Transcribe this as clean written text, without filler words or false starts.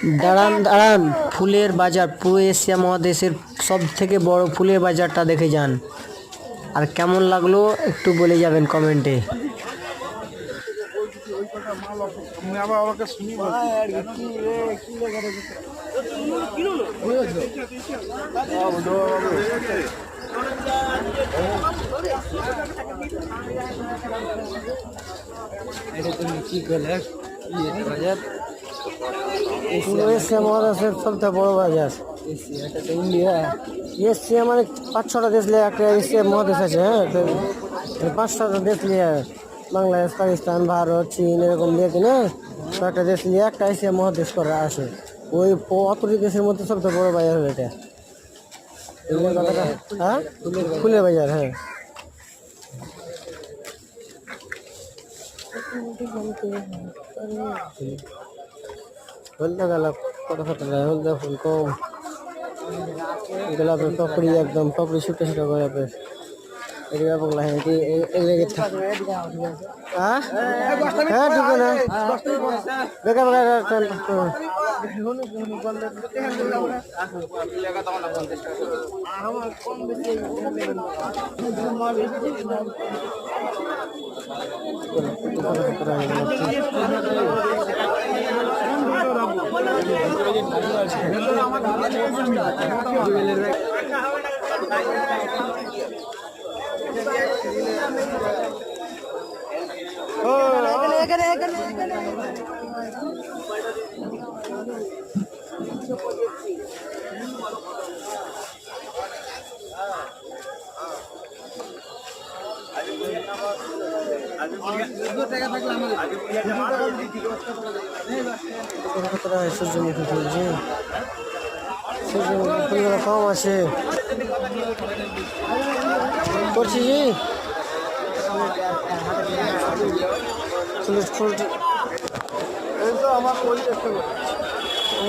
দাঁড়ান দাঁড়ান, ফুলের বাজার পুরো এশিয়া মহাদেশের সব থেকে বড় ফুলের বাজারটা দেখে যান। আর কেমন লাগলো একটু বলে যাবেন কমেন্টে। পুরো এশিয়া মহাদেশের সবথেকে বড় বাজার। ইন্ডিয়া এশিয়া মানে 5-6টা দেশ নিয়ে একটা এশিয়া মহাদেশ আছে। হ্যাঁ, 5-6টা দেশ নিয়ে বাংলাদেশ, পাকিস্তান, ভারত, চীন এরকম নিয়ে কিনে কয়েকটা দেশ নিয়ে একটা এশিয়া মহাদেশ করা আসে। ওই অতটি দেশের মধ্যে সবথেকে বড় বাজার হলো এটা। হ্যাঁ, ফুলের বাজার। হ্যাঁ, হলদে গোলাপ কত হলদে ফুল কম, গোলাপের পাপড়ি একদম পাপড়ি ছোটো ছোটো গোলাপের। এদিকে বললাম হ্যাঁ হ্যাঁ ঠিক না বেকার বেকার সূর্যমুখী ফুল, জি সূর্যমুখী ফুলগুলো কম আছে করছি জি। ফুল আমার